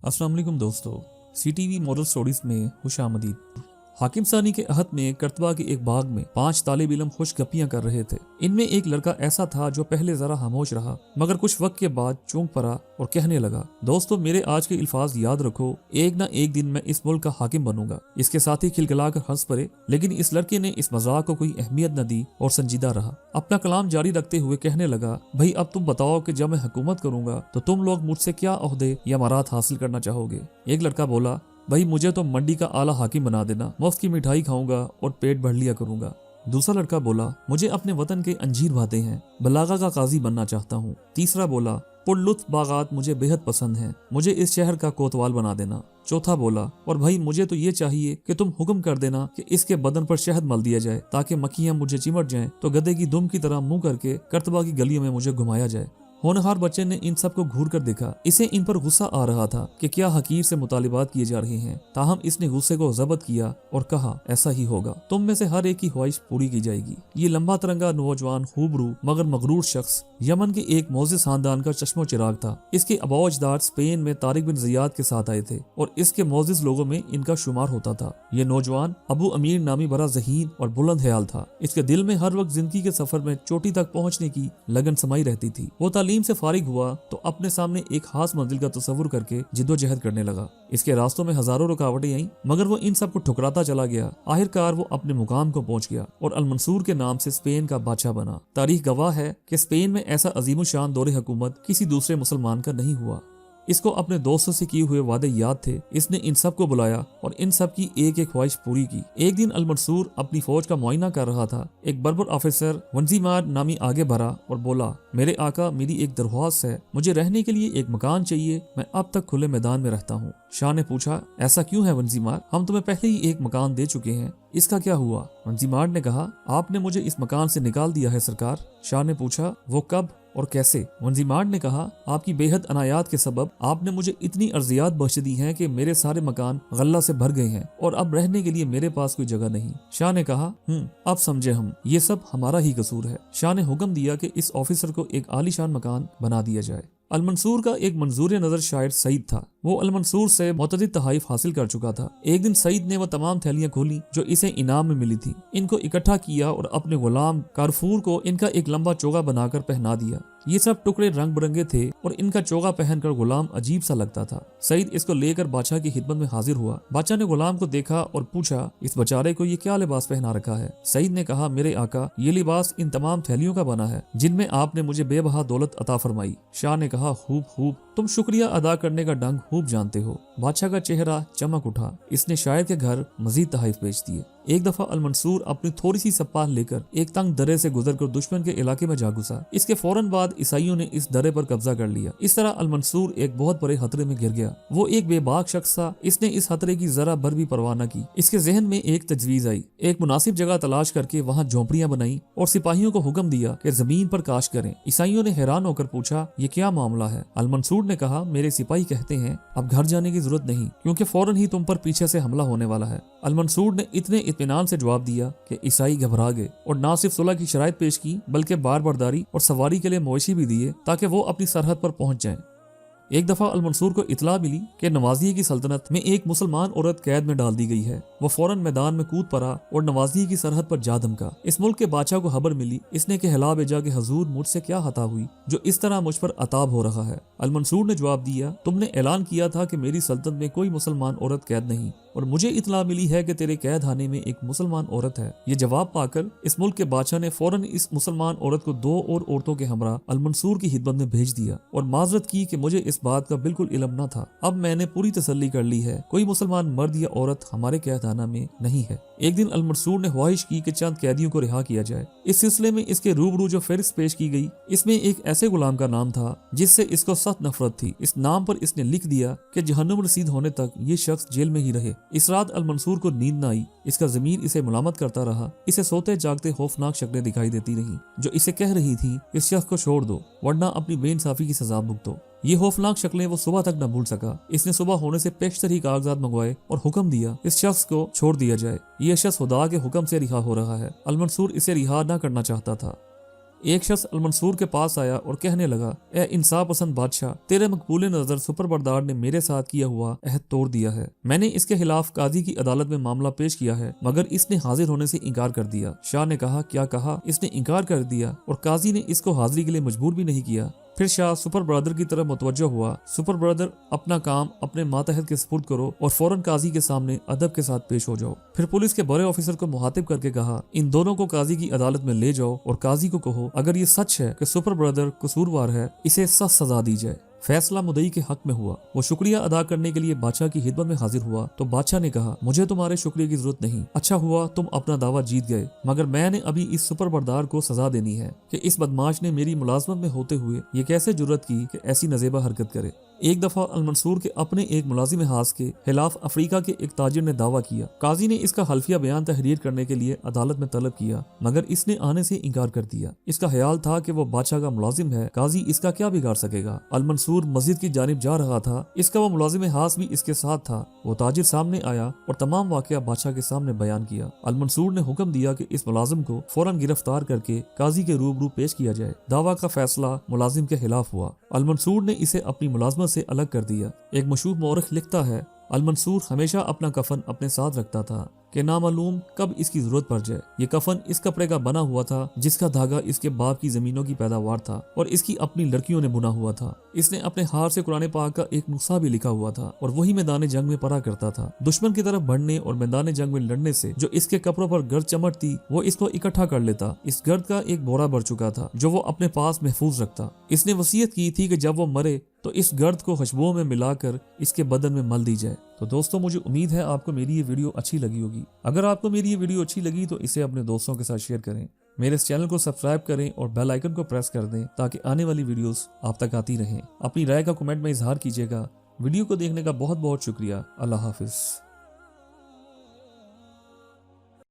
अस्सलाम वालेकुम दोस्तों, CTV मॉरल स्टोरीज में खुश आमदीद। हाकिम सानी के अहद में करतबा के एक बाग में 5 तालिब इल्म खुश गप्पियां कर रहे थे। इनमें एक लड़का ऐसा था जो पहले जरा खामोश रहा, मगर कुछ वक्त के बाद चौंक पड़ा और कहने लगा, दोस्तों मेरे आज के अल्फाज याद रखो, एक ना एक दिन मैं इस मुल्क का हाकिम बनूंगा। इसके साथी खिलखिलाकर हंस पड़े, लेकिन इस लड़के ने इस मजाक को कोई अहमियत न दी और संजीदा रहा। अपना कलाम जारी रखते हुए कहने लगा, भाई अब तुम बताओ कि जब मैं हुकूमत करूंगा तो तुम लोग मुझसे क्या ओहदे या मरात हासिल करना चाहोगे। एक लड़का बोला, भाई मुझे तो मंडी का आला हाकिम बना देना, मुफ्त की मिठाई खाऊंगा और पेट भर लिया करूंगा। दूसरा लड़का बोला, मुझे अपने वतन के अंजीर भाते हैं, बलागा का काजी बनना चाहता हूँ। तीसरा बोला, पुरलुत्फ बागात मुझे बेहद पसंद हैं, मुझे इस शहर का कोतवाल बना देना। चौथा बोला, और भाई मुझे तो ये चाहिए कि तुम हुक्म कर देना कि इसके बदन पर शहद मल दिया जाए ताकि मक्खियां मुझे चिमट जाएं, तो गधे की दुम की तरह मुंह करके करतबा की गलियों में मुझे घुमाया जाए। होनहार बच्चे ने इन सब को घूर कर देखा। इसे इन पर गुस्सा आ रहा था कि क्या हकीर से मुतालिबात किए जा रहे हैं। ताहम इसने गुस्से को जब्त किया और कहा, ऐसा ही होगा, तुम में से हर एक की ख्वाहिश पूरी की जाएगी। ये लंबा तिरंगा नौजवान खूबरू मगर मगरूर शख्स यमन के एक मोजिज खानदान का चश्मो चिराग था। इसके अबौ अजदाद स्पेन में तारिक बिन ज़ियाद के साथ आए थे और इसके मोजिज लोगों में इनका शुमार होता था। ये नौजवान अबू अमीर नामी बड़ा ज़हीन और बुलंद ख्याल था। इसके दिल में हर वक्त जिंदगी के सफर में चोटी तक पहुंचने की लगन समाई रहती थी। वो तालीम से फारिग हुआ तो अपने सामने एक खास मंजिल का तस्वुर करके जिद्दोजहद करने लगा। इसके रास्तों में हजारों रुकावटें आईं, मगर वो इन सब को ठुकराता चला गया। आखिरकार वो अपने मुकाम को पहुंच गया और अल-मंसूर के नाम से स्पेन का बादशाह बना। तारीख गवाह है कि स्पेन में ऐसा अजीम शान दौरे हुकूमत किसी दूसरे मुसलमान का नहीं हुआ। इसको अपने दोस्तों से किए हुए वादे याद थे। इसने इन सब को बुलाया और इन सब की एक एक ख्वाहिश पूरी की। एक दिन अल-मंसूर अपनी फौज का मुआयना कर रहा था। एक बर्बर ऑफिसर वंजीमार नामी आगे बढ़ा और बोला, मेरे आका मेरी एक दरख्वास्त है, मुझे रहने के लिए एक मकान चाहिए, मैं अब तक खुले मैदान में रहता हूँ। शाह ने पूछा, ऐसा क्यों है वंजीमार, हम तुम्हें पहले ही एक मकान दे चुके हैं, इसका क्या हुआ। वंजीमार ने कहा, आपने मुझे इस मकान से निकाल दिया है सरकार। शाह ने पूछा, वो कब और कैसे। वंजीमार ने कहा, आपकी बेहद अनायात के सबब आपने मुझे इतनी अर्जियात बख्श दी हैं कि मेरे सारे मकान गल्ला से भर गए हैं और अब रहने के लिए मेरे पास कोई जगह नहीं। शाह ने कहा, अब समझे हम, ये सब हमारा ही कसूर है। शाह ने हुक्म दिया कि इस ऑफिसर को एक आलीशान मकान बना दिया जाए। अल-मंसूर का एक मंजूर नजर शायर सईद था। वो अल-मंसूर से मुतअद्दिद तहाइफ हासिल कर चुका था। एक दिन सईद ने वो तमाम थैलियां खोली जो इसे इनाम में मिली थी। इनको इकट्ठा किया और अपने गुलाम कारफूर को इनका एक लंबा चोगा बनाकर पहना दिया। ये सब टुकड़े रंग बिरंगे थे और इनका चोगा पहनकर गुलाम अजीब सा लगता था। सईद इसको लेकर बादशाह की खिदमत में हाजिर हुआ। बादशाह ने गुलाम को देखा और पूछा, इस बेचारे को ये क्या लिबास पहना रखा है। सईद ने कहा, मेरे आका ये लिबास इन तमाम थैलियों का बना है जिनमें आपने मुझे बेबहा दौलत अता फरमाई। शाह ने कहा, खूब खूब, तुम शुक्रिया अदा करने का ढंग खूब जानते हो। बादशाह का चेहरा चमक उठा। इसने शायर के घर मजीद तहाइफ भेज दिए। एक दफा अल-मंसूर अपनी थोड़ी सी सप्पाह लेकर एक तंग दरे से गुजरकर दुश्मन के इलाके में जा घुसा। इसके फौरन बाद ईसाइयों ने इस दरे पर कब्जा कर लिया। इस तरह अल-मंसूर एक बहुत बड़े खतरे में गिर गया। वो एक बेबाक शख्स था। इसने इस खतरे की जरा भर भी परवाह न की। इसके जहन में एक तजवीज आई। एक मुनासिब जगह तलाश करके वहाँ झोंपड़ियां बनाई और सिपाहियों को हुक्म दिया कि जमीन पर काश करें। ईसाइयों ने हैरान होकर पूछा, ये क्या मामला है। अल-मंसूर ने कहा, मेरे सिपाही कहते हैं अब घर जाने की जरूरत नहीं, क्योंकि फौरन ही तुम पर पीछे से हमला होने वाला है। अल-मंसूर ने इतने इत्मीनान से जवाब दिया कि ईसाई घबरा गए और न सिर्फ सुलह की शराइत पेश की बल्कि बार बर्दारी और सवारी के लिए मवेशी भी दिए ताकि वो अपनी सरहद पर पहुंच जाएं। एक दफा अल-मंसूर को इतला मिली कि नवाजिया की सल्तनत में एक मुसलमान औरत कैद में डाल दी गई है। वो फौरन मैदान में कूद पड़ा और नवाजिया की सरहद पर जा धमका। इस मुल्क के बादशाह को खबर मिली। इसने कहला भेजा कि हजूर मुझसे क्या खता हुई जो इस तरह मुझ पर अताब हो रहा है। अल-मंसूर ने जवाब दिया, तुमने ऐलान किया था कि मेरी सल्तनत में कोई मुसलमान औरत कैद नहीं और मुझे इतला मिली है कि तेरे कैद खाने में एक मुसलमान औरत है। ये जवाब पाकर इस मुल्क के बादशाह ने फौरन इस मुसलमान औरत को 2 और औरतों के हमरा अल-मंसूर की खिदमत में भेज दिया और माजरत की कि मुझे इस बात का बिल्कुल इल्म न था। अब मैंने पूरी तसल्ली कर ली है, कोई मुसलमान मर्द या औरत हमारे कैद खाना में नहीं है। एक दिन अल-मंसूर ने ख्वाहिश की कि चंद कैदियों को रिहा किया जाए। इस सिलसिले में इसके रूबरू जो फहरिस्त पेश की गई, इसमें एक ऐसे गुलाम का नाम था जिससे इसको सख्त नफरत थी। इस नाम पर इसने लिख दिया कि जहन्नुम रसीद होने तक ये शख्स जेल में ही रहे। इस रात अल-मंसूर को नींद न आई। इसका ज़मीर इसे मुलामत करता रहा। इसे सोते जागते खौफनाक शक्लें दिखाई देती रही जो इसे कह रही थी, इस शख्स को छोड़ दो वरना अपनी बेइंसाफी की सजा भुगतो। ये खौफनाक शक्लें वो सुबह तक न भूल सका। इसने सुबह होने से पेशतर ही कागजात मंगवाए और हुक्म दिया इस शख्स को छोड़ दिया जाए। ये शख्स खुदा के हुक्म से रिहा हो रहा है। अल-मंसूर इसे रिहा न करना चाहता था। एक शख्स अलमंसूर के पास आया और कहने लगा, ए इंसाफ पसंद बादशाह, तेरे मकबूल नजर सुपरबरदार ने मेरे साथ किया हुआ अहद तोड़ दिया है। मैंने इसके खिलाफ काजी की अदालत में मामला पेश किया है, मगर इसने हाजिर होने से इनकार कर दिया। शाह ने कहा, क्या कहा? इसने इनकार कर दिया और काजी ने इसको हाजिरी के लिए मजबूर भी नहीं किया। फिर शाह सुपर ब्रदर की तरफ मुतवज्जो हुआ। सुपर ब्रदर, अपना काम अपने मातहत के सुपुर्द करो और फौरन काजी के सामने अदब के साथ पेश हो जाओ। फिर पुलिस के बड़े ऑफिसर को मुखातिब करके कहा, इन दोनों को काजी की अदालत में ले जाओ और काजी को कहो, अगर ये सच है कि सुपर ब्रदर कसूरवार है, इसे सख्त सजा दी जाए। फैसला मुदई के हक में हुआ। वो शुक्रिया अदा करने के लिए बादशाह की खिदमत में हाजिर हुआ तो बादशाह ने कहा, मुझे तुम्हारे शुक्रिया की जरूरत नहीं, अच्छा हुआ तुम अपना दावा जीत गए, मगर मैंने अभी इस सुपरबरदार को सजा देनी है कि इस बदमाश ने मेरी मुलाजमत में होते हुए ये कैसे जुर्रत की कि ऐसी नजेबा हरकत करे। एक दफा अलमंसूर के अपने एक मुलाजिम हास के खिलाफ अफ्रीका के एक ताजिर ने दावा किया। काजी ने इसका हल्फिया बयान तहरीर करने के लिए अदालत में तलब किया, मगर इसने आने से इनकार कर दिया। इसका ख्याल था कि वो बादशाह का मुलाजिम है, काजी इसका क्या बिगाड़ सकेगा। अलमंसूर मस्जिद की जानिब जा रहा था, इसका वो मुलाजिम हास भी इसके साथ था। वो ताजिर सामने आया और तमाम वाकया बादशाह के सामने बयान किया। अलमंसूर ने हुक्म दिया कि इस मुलाजिम को फौरन गिरफ्तार करके काजी के रूबरू पेश किया जाए। दावा का फैसला मुलाजिम के खिलाफ हुआ। अलमंसूर ने इसे अपनी मुलाजमत से अलग कर दिया। एक मशहूर मौरख लिखता है, अलमंसूर हमेशा अपना कफन अपने साथ रखता था कि नामालूम कब इसकी जरूरत पड़ जाए। ये कफन इस कपड़े का बना हुआ था जिसका धागा इसके बाप की जमीनों की पैदावार था और इसकी अपनी लड़कियों ने बुना हुआ था। इसने अपने हाथ से कुरान पाक का एक नुस्खा भी लिखा हुआ था और वही मैदान जंग में पढ़ा करता था। दुश्मन की तरफ बढ़ने और मैदान जंग में लड़ने से जो इसके कपड़ों पर गर्द चमटती वो इसको इकट्ठा कर लेता। इस गर्द का एक बोरा भर चुका था जो वो अपने पास महफूज रखता। इसने वसीयत की थी कि जब वो मरे तो इस गर्द को खुशबुओं में मिलाकर इसके बदन में मल दी जाए। तो दोस्तों, मुझे उम्मीद है आपको मेरी ये वीडियो अच्छी लगी होगी। अगर आपको मेरी ये वीडियो अच्छी लगी तो इसे अपने दोस्तों के साथ शेयर करें। मेरे इस चैनल को सब्सक्राइब करें और बेल आइकन को प्रेस कर दें ताकि आने वाली वीडियोस आप तक आती रहें। अपनी राय का कमेंट में इजहार कीजिएगा। वीडियो को देखने का बहुत बहुत शुक्रिया। अल्लाह हाफिज।